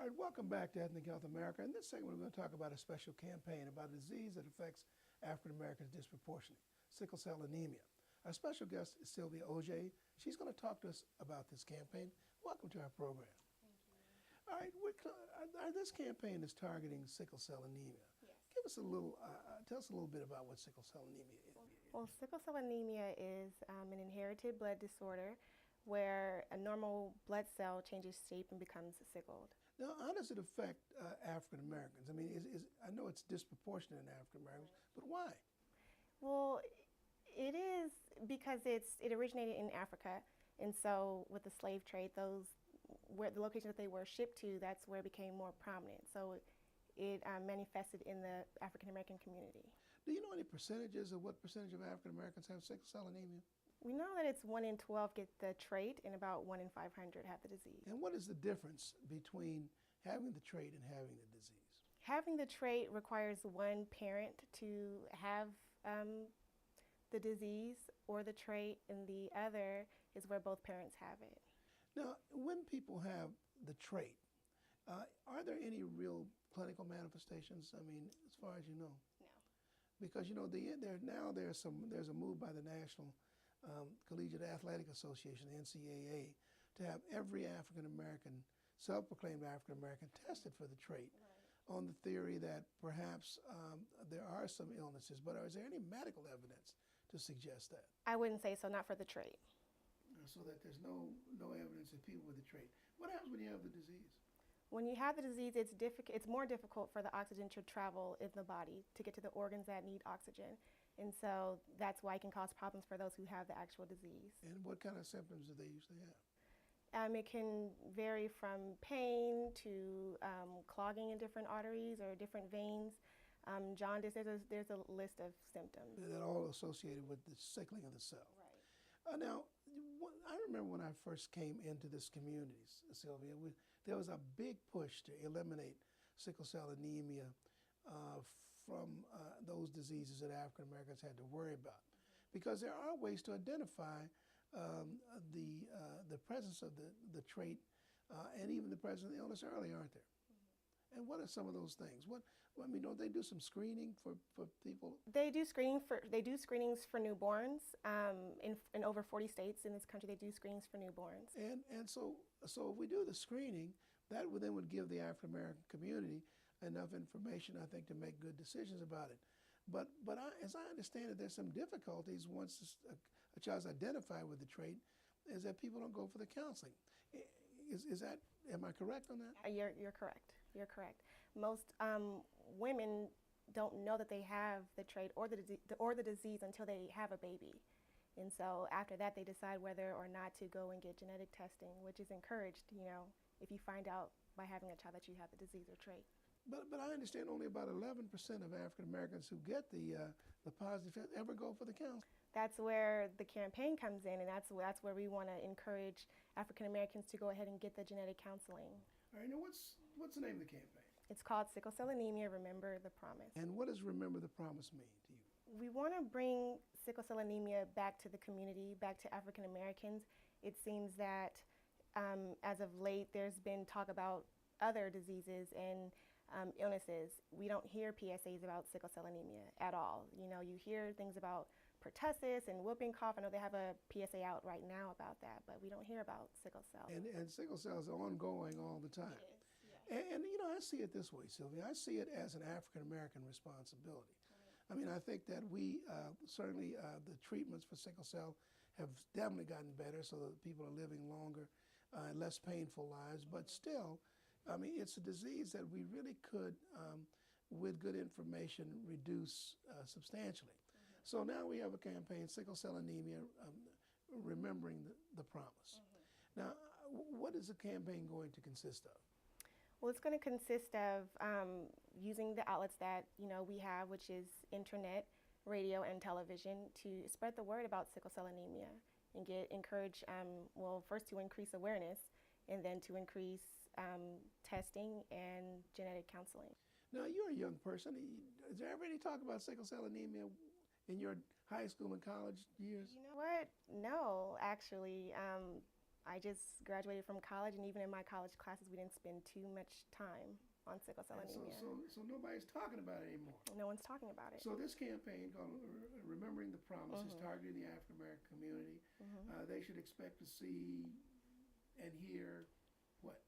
All right, welcome back to Ethnic Health America. In this segment, we're going to talk about a special campaign about a disease that affects African Americans disproportionately, sickle cell anemia. Our special guest is Sylvia Oje. She's going to talk to us about this campaign. Welcome to our program. Thank you. All right, this campaign is targeting sickle cell anemia. Yes. Give us a little, tell us a little bit about what sickle cell anemia is. Well, sickle cell anemia is an inherited blood disorder where a normal blood cell changes shape and becomes sickled. Now, how does it affect African Americans? I mean, I know it's disproportionate in African Americans, but why? Well, it is because it originated in Africa, and so with the slave trade, where the locations that they were shipped to, that's where it became more prominent. So it manifested in the African American community. Do you know any percentages of what percentage of African Americans have sickle cell anemia? We know that it's 1 in 12 get the trait, and about 1 in 500 have the disease. And what is the difference between having the trait and having the disease? Having the trait requires one parent to have the disease or the trait, and the other is where both parents have it. Now, when people have the trait, are there any real clinical manifestations? I mean, as far as you know? No. Because you know, there's a move by the National Collegiate Athletic Association, the NCAA, to have every African American, self-proclaimed African American, tested for the trait, Right. on the theory that perhaps there are some illnesses. But is there any medical evidence to suggest that? I wouldn't say so, not for the trait. So that there's no evidence of people with the trait. What happens when you have the disease? When you have the disease, it's more difficult for the oxygen to travel in the body to get to the organs that need oxygen. And so that's why it can cause problems for those who have the actual disease. And what kind of symptoms do they usually have? It can vary from pain to clogging in different arteries or different veins. Jaundice, there's a list of symptoms. That all associated with the sickling of the cell. Right. Now, I remember when I first came into this community, Sylvia, there was a big push to eliminate sickle cell anemia from those diseases that African Americans had to worry about, because there are ways to identify the presence of the trait and even the presence of the illness early, aren't there? And what are some of those things? I mean, don't they do some screening for people? They do screenings for newborns. In over 40 states in this country, they do screenings for newborns. And so if we do the screening, that would give the African American community enough information, I think, to make good decisions about it. But as I understand it, there's some difficulties once a child's identified with the trait, is that people don't go for the counseling. Am I correct on that? You're correct. You're correct. Most women don't know that they have the trait or the disease until they have a baby. And so after that, they decide whether or not to go and get genetic testing, which is encouraged, if you find out by having a child that you have the disease or trait. But I understand only about 11% of African Americans who get the positive test ever go for the counseling. That's where the campaign comes in, and that's where we want to encourage African Americans to go ahead and get the genetic counseling. All right, now what's the name of the campaign? It's called Sickle Cell Anemia, Remember the Promise. And what does Remember the Promise mean to you? We want to bring sickle cell anemia back to the community, back to African Americans. It seems that as of late, there's been talk about other diseases and illnesses. We don't hear PSAs about sickle cell anemia at all. You hear things about pertussis and whooping cough. I know they have a PSA out right now about that, but we don't hear about sickle cell. And sickle cell is ongoing all the time. It is, yes. And I see it this way, Sylvia. I see it as an African American responsibility. I mean, I think that we certainly the treatments for sickle cell have definitely gotten better, so that people are living longer, less painful lives. But still, I mean, it's a disease that we really could, with good information, reduce substantially. So now we have a campaign, Sickle Cell Anemia, Remembering the Promise. Now, what is the campaign going to consist of? Well, it's going to consist of using the outlets that we have, which is internet, radio, and television, to spread the word about sickle cell anemia and encourage, first to increase awareness, and then to increase testing and genetic counseling. Now, you're a young person. Is there ever any talk about sickle cell anemia in your high school and college years? You know what? No, actually. I just graduated from college, and even in my college classes, we didn't spend too much time on sickle cell And anemia. so nobody's talking about it anymore. No one's talking about it. So this campaign called Remembering the Promise is targeting the African American community. They should expect to see and hear what?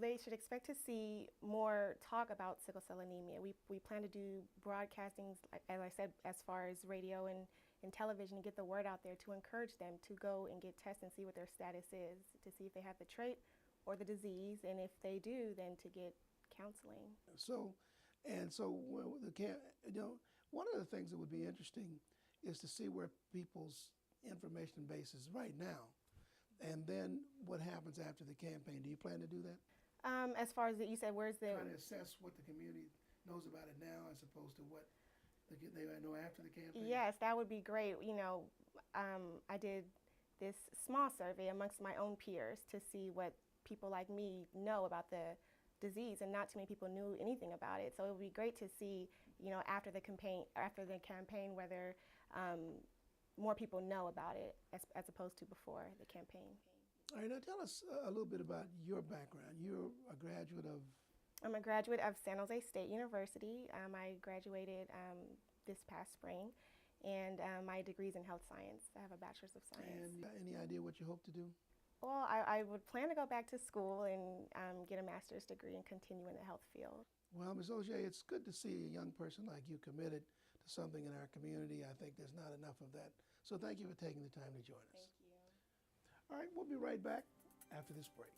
They should expect to see more talk about sickle cell anemia. We plan to do broadcastings, as I said, as far as radio and television, to get the word out there to encourage them to go and get tests and see what their status is, to see if they have the trait or the disease, and if they do, then to get counseling. So one of the things that would be interesting is to see where people's information base is right now, and then what happens after the campaign. Do you plan to do that? As far as you said, where's the trying to assess what the community knows about it now as opposed to what they know after the campaign? Yes, that would be great. I did this small survey amongst my own peers to see what people like me know about the disease, and not too many people knew anything about it. So it would be great to see, after the campaign, whether more people know about it as opposed to before the campaign. All right, now tell us a little bit about your background. You're a graduate of? I'm a graduate of San Jose State University. I graduated this past spring, and my degree's in health science. I have a bachelor's of science. And any idea what you hope to do? Well, I would plan to go back to school and get a master's degree and continue in the health field. Well, Ms. Auger, it's good to see a young person like you committed to something in our community. I think there's not enough of that. So thank you for taking the time to join us. Thank you. All right, we'll be right back after this break.